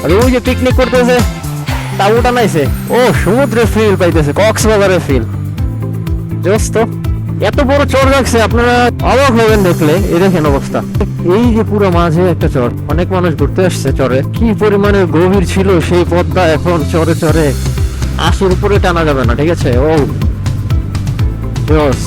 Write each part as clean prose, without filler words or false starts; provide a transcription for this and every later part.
আর ওই যে পিকনিক করতেছে তাঁবুটা নাইছে, ও সমুদ্রের ফিল পাইতেছে, কক্সবাজারের ফিল। জোস্ত এত বড় চর রাখছে, আপনারা অবাক হবেন দেখলে। এই দেখেন অবস্থা, এই যে পুরো মাঝে একটা চর, অনেক মানুষ ঘুরতে আসছে চরে। কি পরিমাণে গভীর ছিল সেই পথটা, এখন চরে চরে আশির উপরে টানা যাবে না, ঠিক আছে। ও জোস।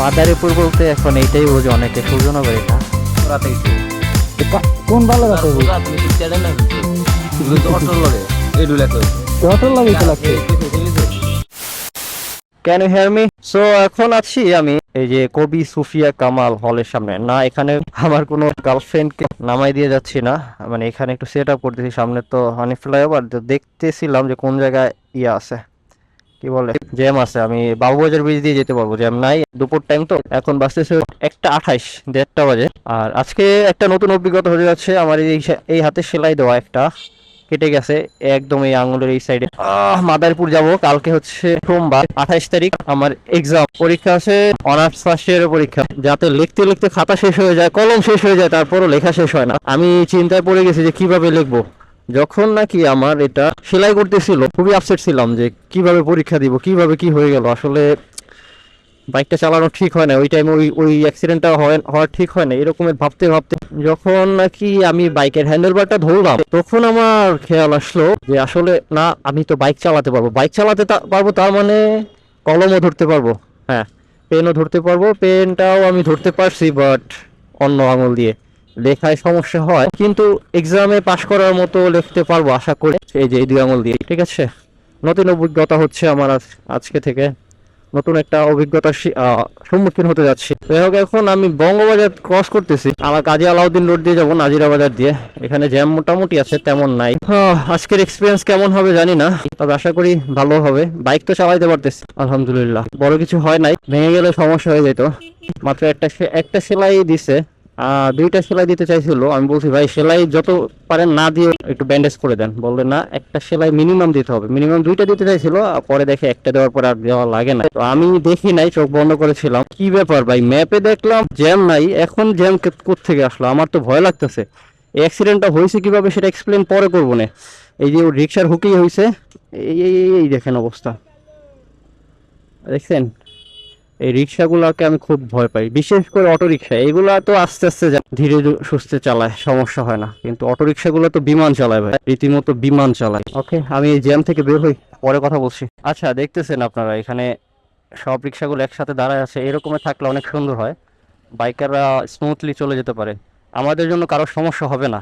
মাদারীপুর বলতে এখন এইটাই বোঝে অনেকে, সূর্যনগর এটা। কোন ভালো রাতে can you hear me? So এখন আছি আমি এই যে কবি সুফিয়া কামাল হলের সামনে। না, এখানে আমার কোনো গার্লফ্রেন্ডকে নামাই দিয়ে যাচ্ছি না, মানে এখানে একটু সেট আপ করতেছি। সামনে তো হানি ফ্লাইওভার, দেখতেছিলাম যে কোন জায়গায় ইয়ে আছে, কি বলে, জ্যাম আছে। আমি বাবুবাজার ব্রিজ দিয়ে যেতে পারবো, জ্যাম নাই। দুপুর টাইম তো, এখন বাজতেছে 1:28, 1:30 বাজে। আর আজকে একটা নতুন অভিজ্ঞতা হয়ে যাচ্ছে আমার। এই হাতে সেলাই দেওয়া একটা কেটে গেছে একদম, এই আঙুলের এই সাইডে। মাদারীপুর যাব, কালকে হচ্ছে সোমবার 28 তারিখ আমার এক্সাম, পরীক্ষা আছে, অনার্স ফার্স্ট ইয়ারের পরীক্ষা। যাতে লিখতে লিখতে খাতা শেষ হয়ে যায়, কলম শেষ হয়ে যায়, তারপরও লেখা শেষ হয় না। আমি চিন্তায় পড়ে গেছি যে কিভাবে লিখবো। যখন নাকি আমার এটা সেলাই করতেছিল, খুবই আপসেট ছিলাম যে কিভাবে পরীক্ষা দিব, কিভাবে কি হয়ে গেল। আসলে বাইকটা চালানো ঠিক হয় না ওই টাইমে, ওই অ্যাক্সিডেন্টটা হওয়ার ঠিক হয় না, এরকমের ভাবতে ভাবতে যখন নাকি আমি বাইকের হ্যান্ডেলবারটা ধরলাম, তখন আমার খেয়াল আসলো যে আসলে না, আমি তো বাইক চালাতে পারবো। বাইক চালাতে পারবো তার মানে কলমও ধরতে পারবো, হ্যাঁ পেনও ধরতে পারবো। পেনটাও আমি ধরতে পারছি, বাট অন্য আঙুল দিয়ে। লেখায় সমস্যা হয়, কিন্তু এক্সামে পাশ করার মতো লিখতে পারবো আশা করি, এই যে এই দুই আঙুল দিয়ে। ঠিক আছে, নতুন অভিজ্ঞতা হচ্ছে আমার আজকে থেকে, নতুন একটা অভিজ্ঞতার সম্মুখীন হতে যাচ্ছি। যাই হোক, এখন আমি বঙ্গবাজার ক্রস করতেছি, আমার কাজী আলাউদ্দিন রোড দিয়ে যাবো নাজিরা বাজার দিয়ে। এখানে জ্যাম মোটামুটি আছে, তেমন নাই। আজকের এক্সপিরিয়েন্স কেমন হবে জানি না, তবে আশা করি ভালো হবে। বাইক তো চালাইতে পারতেছি আলহামদুলিল্লাহ, বড় কিছু হয় নাই। ভেঙে গেলে সমস্যা হয়ে যেত। মাত্র একটা সেলাই দিছে, দুইটা সেলাই দিতে চাইছিল। আমি বলছি ভাই সেলাই যত পারেন না দিয়ে একটু ব্যান্ডেজ করে দেন। বললে না, একটা সেলাই মিনিমাম দিতে হবে। মিনিমাম দুইটা দিতে চাইছিল, পরে দেখে একটা দেওয়ার পর আর দেওয়া লাগে না। তো আমি দেখি নাই, চোখ বন্ধ করেছিলাম। কি ব্যাপার ভাই, ম্যাপে দেখলাম জ্যাম নাই, এখন জ্যাম কোত্থেকে আসলো? আমার তো ভয় লাগতেছে। এই অ্যাক্সিডেন্টটা হয়েছে কিভাবে সেটা এক্সপ্লেন পরে করবো না। এই যে রিক্সার হুকেই হয়েছে, এই দেখেন অবস্থা, দেখছেন? এই রিক্সাগুলোকে আমি খুব ভয় পাই, বিশেষ করে অটো রিক্সা। এইগুলা তো আস্তে আস্তে ধীরে সুস্থে চালায়, সমস্যা হয় না, কিন্তু অটো রিক্সাগুলো তো বিমান চালায় ভাই, রীতিমতো বিমান চালায়। ওকে, আমি এই জ্যাম থেকে বের হই, পরে কথা বলছি। আচ্ছা, দেখতেছেন আপনারা এখানে সব রিক্সাগুলো একসাথে দাঁড়ায় আছে, এরকমে থাকলে অনেক সুন্দর হয়, বাইকাররা স্মুথলি চলে যেতে পারে। আমাদের জন্য কারো সমস্যা হবে না,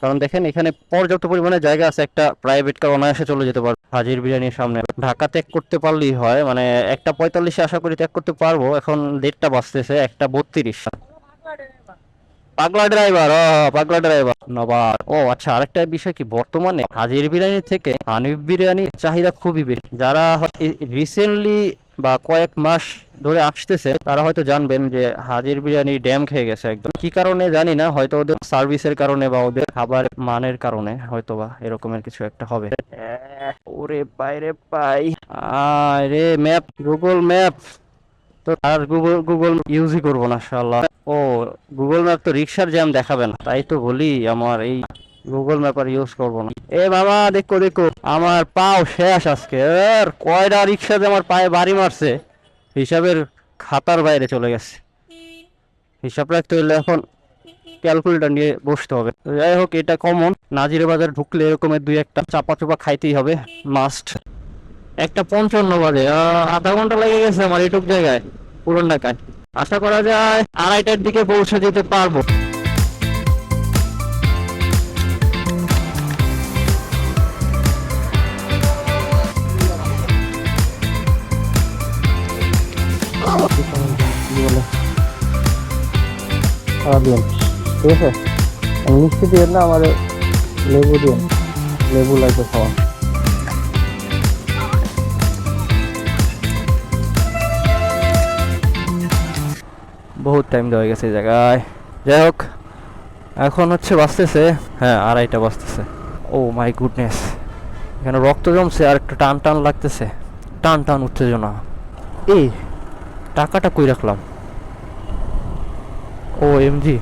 কারণ দেখেন এখানে পর্যাপ্ত পরিমাণে জায়গা আছে, একটা প্রাইভেট কার অনায়াসে চলে যেতে পারবে হাজির বিরিয়ানির সামনে। ঢাকা ত্যাগ করতে পারলেই হয়, মানে 1:45 আশা করি ত্যাগ করতে পারবো। এখন 1:30 বাজতেছে, 1:32। পাগলা ড্রাইভার, পাগলা ড্রাইভার নবার। ও আচ্ছা, আরেকটা বিষয় কি, বর্তমানে হাজির বিরিয়ানি থেকে হানিফ বিরিয়ানির চাহিদা খুবই বেশি। যারা রিসেন্টলি বা কয়েক মাস ধরে আসতেছে তারা হয়তো জানবেন যে হাজির বিরিয়ানি ড্যাম খেয়ে গেছে একদম। কি কারণে জানি না, হয়তো ওদের সার্ভিসের কারণে বা ওদের খাবার মানের কারণে, হয়তো বা এরকমের কিছু একটা হবে। ওরে বাইরে পাই, আরে ম্যাপ, গুগল ম্যাপ তো আর গুগল ইউজই করবো না শালা। ও, গুগল ম্যাপ তো রিক্সার জ্যাম দেখাবে না, তাই তো বলি আমার এই গুগল ম্যাপ আর ইউজ করবো না। এ বাবা, দেখো দেখো, আমার পাও শেষ আজকে। আর কয়টা রিক্সা যে আমার পায়ে বাড়ি মারছে, হিসাবের খাতার বাইরে চলে গেছে। হিসাব রাখতে হলে এখন ক্যালকুলেটর নিয়ে বসতে হবে। যাই হোক, এটা কমন, নাজিরে বাজার ঢুকলে এরকমের দুই একটা চাপা চোপা খাইতেই হবে, মাস্ট। 1:55 বাজে, আধা ঘন্টা লেগে গেছে আমার এইটুক জায়গায়, পুরান ঢাকায়। আশা করা যায় 2:30টার দিকে পৌঁছে যেতে পারবো। ঠিক আছে, মিষ্টি দিয়ে না, আমার লেবু দিয়ে, লেবু লাগবে খাওয়া। বহুত টাইম দেওয়া গেছে এই জায়গায়। যাই হোক, এখন হচ্ছে বাজতেছে, হ্যাঁ 2:30 বাজতেছে। ও মাই গুডনেস, এখানে রক্ত জমছে আর একটু টান টান লাগতেছে। টান টান উত্তেজনা। এই টাকাটা কই রাখলাম? ও এমজি,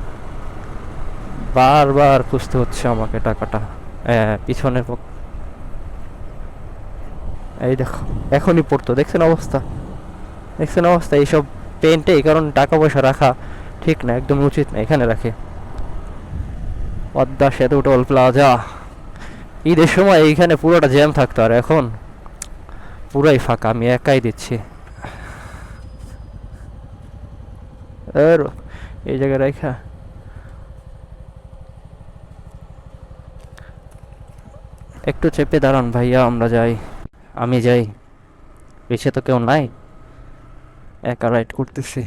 বারবার খুঁজতে হচ্ছে আমাকে টাকাটা। পিছনের এই দেখো, এখনই পড়তো। দেখছেন অবস্থা, দেখছেন অবস্থা। এইসব পেন্টে এই কারণ টাকা পয়সা রাখা ঠিক না, একদম উচিত না। এখানে রাখে পদ্মা সেতু টোল প্লাজা। ঈদের সময় এইখানে পুরোটা জ্যাম থাকতো, আর এখন পুরাই ফাঁকা। আমি একাই দিচ্ছি। আর এই জায়গায় রেখা একটু চেপে দাঁড়ান ভাইয়া, আমরা যাই, আমি যাই। পিছে তো কেউ নাই, একা রাইড করতেছি।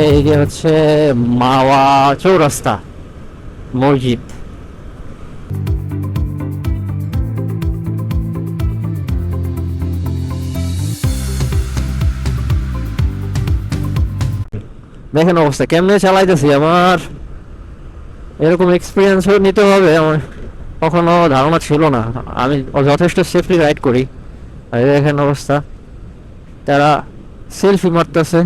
এই যে হচ্ছে মাওয়া চৌরাস্তা মসজিদ। দেখেন অবস্থা কেমনে চালাইতেছি। আমার এরকম এক্সপিরিয়েন্স নিতে হবে, আমার কখনো ধারণা ছিল না। আমি যথেষ্ট সেফলি রাইড করি। আর দেখেন অবস্থা, তারা সেলফি মারতেছে,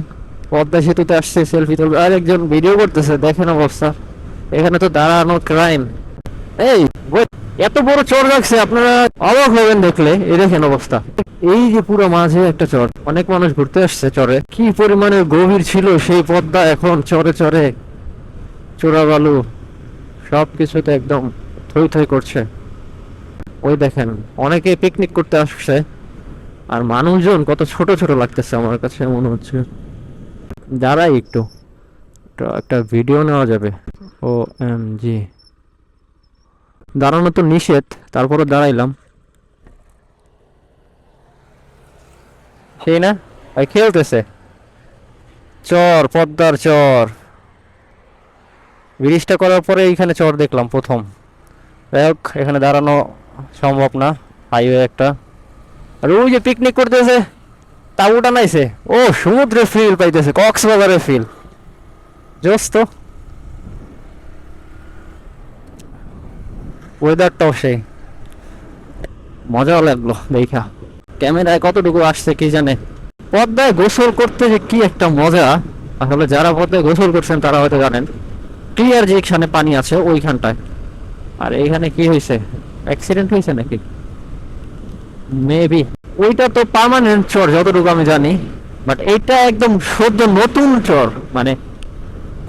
পদ্মা সেতুতে আসছে সেলফি তুলবে, আর একজন ভিডিও করতেছে। দেখেন অবস্থা, এখানে তো দাঁড়ানো ক্রাইম। এই wait, এত বড় চর রাখছে, আপনারা অবাক হবেন দেখলে। এই দেখেন অবস্থা, এই যে পুরো মাঝে একটা চর, অনেক মানুষ ঘুরতে আসছে চরে। কি পরিমাণে গভীর ছিল সেই পদ্মা, এখন চরে চরে চোরা বালু সবকিছুতে একদম থই থই করছে। ওই দেখেন, অনেকে পিকনিক করতে আসছে, আর মানুষজন কত ছোট ছোট লাগতেছে আমার কাছে মনে হচ্ছে। দাঁড়াই একটু, একটা ভিডিও নেওয়া যাবে। ও এম জি, দাঁড়ানো তো নিষেধ, তারপরে দাঁড়াইলাম। সেই না ভাই, খেলতেছে চর, পদ্মার চর। ব্রিজটা করার পরে এইখানে চর দেখলাম প্রথম। যাই হোক, এখানে দাঁড়ানো সম্ভব না, হাইওয়ে একটা। আর ওই যে পিকনিক করতেছে, তাঁবুটা নাইছে। ও সমুদ্রের ফিল পাইতেছে, কক্সবাজারের ফিল। জোস তো, ওয়েদারটাও সেই মজা লাগলো দেখা। ক্যামেরায় কতটুকু আসছে কি জানে। পদ্মায় গোসল করতে যে কি একটা মজা, আসলে যারা পদ্মায় গোসল করছেন তারা হয়তো জানেন। ক্লিয়ার যে এখানে পানি আছে ওইখানটায়। আর এইখানে কি হয়েছে, অ্যাক্সিডেন্ট হয়েছে নাকি? মেবি। ওইটা তো পার্মানেন্ট চর যতটুকু আমি জানি, বাট এইটা একদম সদ্য নতুন চর। মানে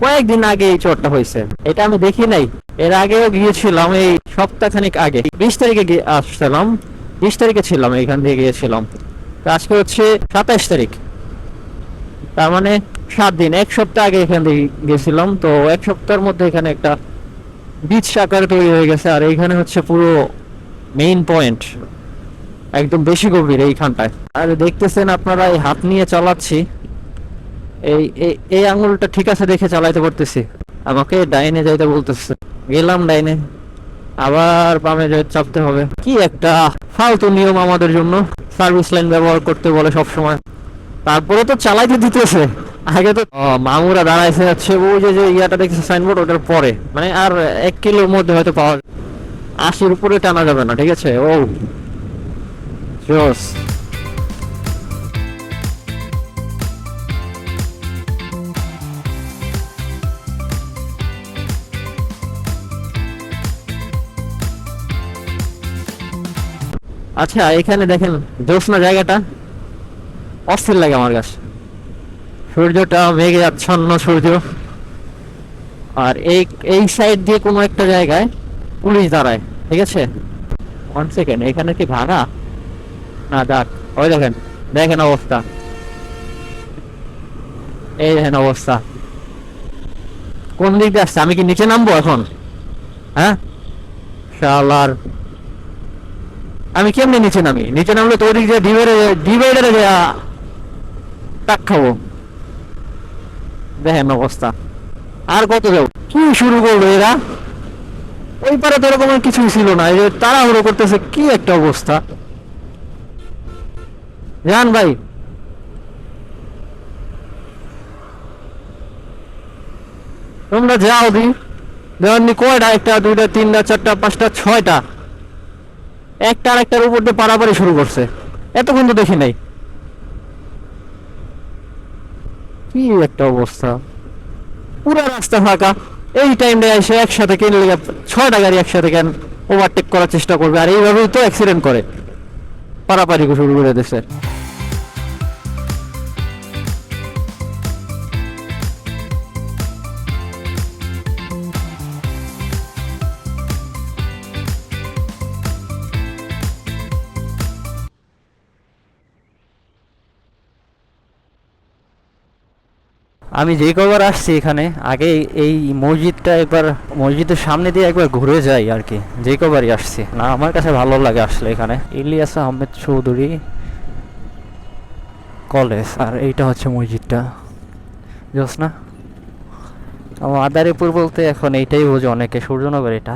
কয়েকদিন আগে এই চরটা হয়েছে, এটা আমি দেখি নাই। এর আগেও গিয়েছিলাম, এই সপ্তাহখানিক আগে 20 তারিখে আসছিলাম। 20 তারিখে ছিলাম, এখান থেকে গিয়েছিলাম। তো আজকে হচ্ছে 27 তারিখ, তার মানে 7 দিন, 1 সপ্তাহ আগে এখান থেকে গেছিলাম। তো 1 সপ্তাহের মধ্যে এখানে একটা বিচ আকারে তৈরি হয়ে গেছে। আর এইখানে হচ্ছে পুরো মেইন পয়েন্ট, একদম বেশি গভীর এইখানটায়। আর দেখতেছেন আপনারা, এই হাত নিয়ে চালাচ্ছি, এই এই আঙুলটা ঠিক আছে দেখে চালাইতে পারতেছি। আমাকে ডাইনে যাইতে বলতেছে, গেলাম ডাইনে, আবার বামে যাই, চাপতে হবে। কি একটা ফালতু নিয়ম আমাদের জন্য। সার্ভিস লাইন ব্যবহার করতে বলে সব সময়, তারপরে তো চালাইতে দিতেছে। আগে তো মামুরা দাঁড়াইছে যাচ্ছে, ওই যে ইয়াটা দেখছে সাইনবোর্ড, ওটার পরে মানে আর 1 কিলোর মধ্যে হয়তো পাওয়া, 80-র উপরে টানা যাবে না, ঠিক আছে। ও জোস। আচ্ছা এখানে দেখেন জ্যোৎস্না জায়গাটা অস্থির লাগে আমার কাছে। সূর্যটা মেঘে আচ্ছন্ন সূর্য, আর এই এই সাইড দিয়ে কোনো একটা জায়গায় পুলিশ দাঁড়ায়, ঠিক আছে। 1 সেকেন্ড, এখানে কি ভাড়া না যাক। ওই দেখেন, দেখেন অবস্থা, এই দেখেন অবস্থা। কোন দিক দিয়ে আসছে? আমি কি নিচে নামবো এখন? হ্যাঁ শালার, আমি কেমনি নিচে নামি? নিচে নামলে তো ওদিক দিয়ে ডিভাইডারে টাক খাবো। দেখেন অবস্থা, আর কত যাও? কি শুরু করলো এরা? ওই পারে তো এরকম কিছুই ছিল না, এই যে তাড়াহুড়ো করতেছে, কি একটা অবস্থা। জান ভাই, তোমরা যাও দি দেওয়ানি কয়টা, একটা দুইটা তিনটা চারটা পাঁচটা ছয়টা, একটা আর একটার উপর দিয়ে পারাপারি শুরু করছে, এতক্ষণ তো দেখি নাই। কি একটা অবস্থা, পুরো রাস্তা ফাঁকা। এই টাইমটা এসে একসাথে কিনলে 6টা গাড়ি একসাথে কেন ওভারটেক করার চেষ্টা করবে, আর এইভাবেই তো অ্যাক্সিডেন্ট করে, পারাপারি শুরু করে দিচ্ছে। আমি যে কবার আসছি এখানে আগে, এই মসজিদটা একবার, মসজিদের সামনে দিয়ে একবার ঘুরে যাই আর কি, যে কবারই আসছি না, আমার কাছে ভালো লাগে আসলে এখানে। ইলিয়াস আহমেদ চৌধুরী কলেজ, আর এইটা হচ্ছে মসজিদটা, বুঝছ না? মাদারীপুর বলতে এখন এইটাই বোঝে অনেকে, সূর্যনগর। এটা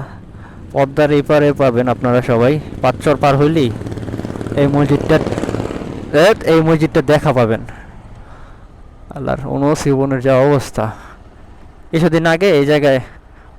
পদ্মার এই পারে পাবেন আপনারা সবাই, পাঁচচর পার হইলেই এই মসজিদটা, এই মসজিদটা দেখা পাবেন। আল্লাহর জীবনের যা অবস্থা। কিছুদিন আগে এই জায়গায়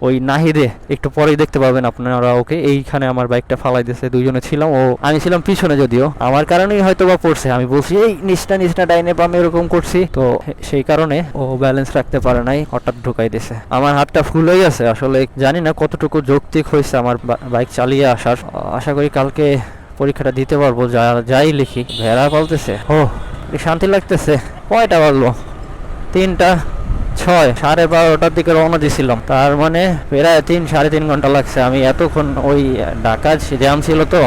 ওই নাহিদে, একটু পরেই দেখতে পাবেন আপনারা ওকে, এইখানে আমার বাইকটা ফালাই দিয়েছে, দুইজনে ছিলাম, ও আমি ছিলাম পিছনে, যদিও আমার কারণেই হয়তো বা পড়ছে, আমি বলছি এই নিচটা ডাইনে বামে এরকম করছি, তো সেই কারণে ও ব্যালেন্স রাখতে পারে নাই, হঠাৎ ঢুকাই দিয়েছে। আমার হাতটা ফুল হয়ে গেছে, আসলে জানি না কতটুকু যৌক্তিক হয়েছে আমার বাইক চালিয়ে আসার। আশা করি কালকে পরীক্ষাটা দিতে পারবো, যাই লিখি। ভেড়া বলতেছে, ও শান্তি লাগতেছে। কয়টা বাজলো? 3টা 6, 12:30টার দিকে রওনা দিয়েছিলাম, তার মানে প্রায় 3-3.5 ঘন্টা লাগছে। আমি এতক্ষণ ওই ঢাকা জ্যাম ছিল তো,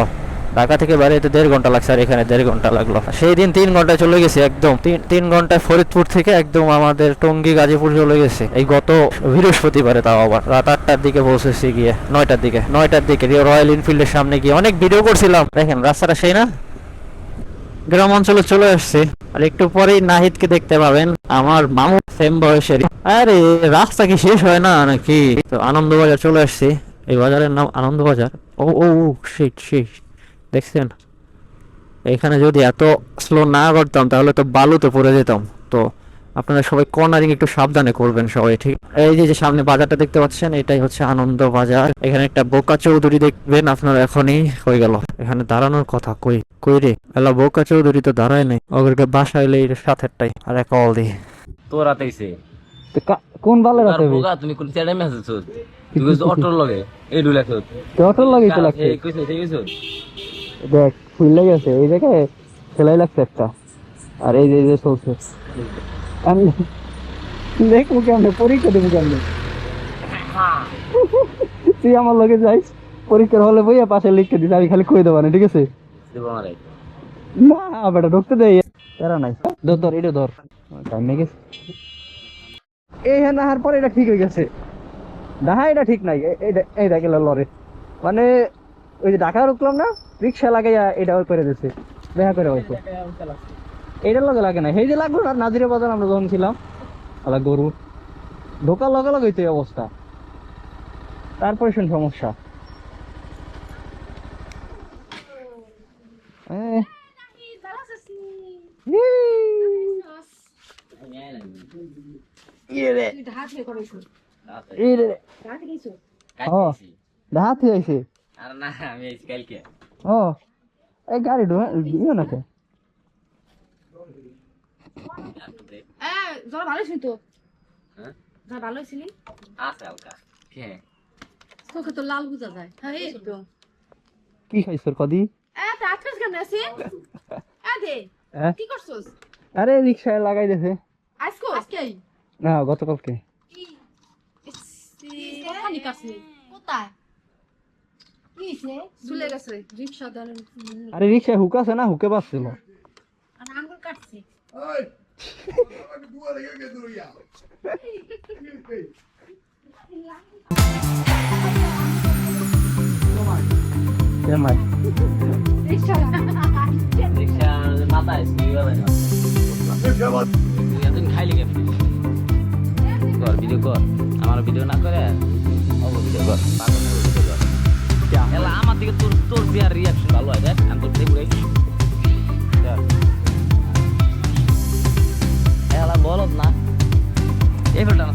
ঢাকা থেকে বাড়িতে 1.5 ঘন্টা লাগছে, আর এখানে 1.5 ঘন্টা লাগলো। সেই দিন 3 ঘন্টায় চলে গেছি, একদম 3 ঘন্টায় ফরিদপুর থেকে একদম আমাদের টঙ্গী গাজীপুর চলে গেছে, এই গত বৃহস্পতিবারে। তাও আবার রাত 8টার দিকে পৌঁছেছি, গিয়ে 9টার দিকে রয়্যাল এনফিল্ডের সামনে গিয়ে অনেক ভিডিও করছিলাম। দেখেন রাস্তাটা সেই না, গ্রাম অঞ্চলে চলে আসছে। আর একটু পরেই নাহিদকে দেখতে পাবেন, আমার মামু সেম বয়সের। আরে রাস্তা কি শেষ হয় না নাকি? তো আনন্দবাজার চলে আসছি, এই বাজারের নাম আনন্দবাজার। ও ও শেষ দেখছেন? এখানে যদি এত স্লো না করতাম তাহলে তো বালুতে পড়ে যেতাম। তো আপনারা সবাই কর্নারিং একটু সাবধানে করবেন সবাই, ঠিক? এই যে সামনে বাজারটা দেখতে পাচ্ছেন, এটাই হচ্ছে আনন্দ বাজার। এখানে একটা বোকা চৌধুরী দেখবেন আপনারা, এখনই হয়ে গেল। এখানে দাঁড়ানোর কথা কই রে এলা, বোকা চৌধুরী তো দাঁড়ায় নাই, ওদেরকে বাসা এলে এই সাথেরটাই। আর এক কল দি তোর রাতেইছে কোন বালের আর আছে বোকা, তুমি কোন চ্যাডে মেসেজ করছ? তুই কইছ অটোর লগে এই ডুলা করছ, অটোর লাগেই তো লাগছে। এই কইছ ঠিক কইছ। দেখ ফুল গেছে এই জায়গায়, সেলাই লাগছে একটা। আর এই যে চলছে, আমি দেখবো কেমনে, পরীক্ষা দেবো কেমনে? তুই আমার লগে যাইস, পরীক্ষার হলে বইয়া পাশে লিখে দিস, আমি খালি কই দেবো না, ঠিক আছে? দেব আমারে না বেটা ঢুকতে দেই, তারা নাই। ধর এটা ধর, টাইম নেই গেছে। এই হ্যাঁ নাহার পরে এটা ঠিক হয়ে গেছে। ডাহা এটা ঠিক নাই, এই দেখে লরে, মানে ওই যে ঢাকা রুকলাম না, রিক্সা লাগাইয়া এটা ওই করে দিচ্ছে, দেখা করে হয়তো এইটার লগে লাগে না। সেই যে লাগলো না নাজিরা বাজার আমরা যখন ছিলাম, আলা গরু ঢোকার লগে লগে হইতো এই অবস্থা। তারপরে শুন সমস্যা, দেখাতে আইছে। আর না আমি আইছি কালকে। ও এই গাড়ি দিও না কে? জ্বর ভালো ছিল তো? হ্যাঁ জ্বর ভালো ছিলি? আছে হালকা। কে তোকে তো লাল বুঝা যায়। হ্যাঁ এই তো। কি খাইছ কদি? আজকাল কেমন আছি? দে কি করছস? আরে রিক্সায় লাগাই দিয়েছে। আজকেই? না গতকালকে। কোথায় কাছে? কোথায়? কিসে? চলে গেছে রিকশা দাঁড়ানো। আরে রিক্সায় হুক আছে না, হুকে বাসছিল। আর আঙ্গুল কাটছে। Ay, আমাকে দুয়া লেগে গেছে রইয়া। কেমাই রিকশা রিকশা মাথা আইছি হবে না। তুই এতদিন খাইলি কেন? কর ভিডিও কর, আমার ভিডিও না করে ও ভিডিও কর, পাগলের ভিডিও কর। এলা আমার দিকে তোর দেয়ার রিঅ্যাকশন ভালো হয়, দেখ আমি তোর দেখুই। এলা বলত না এই ফেলটা না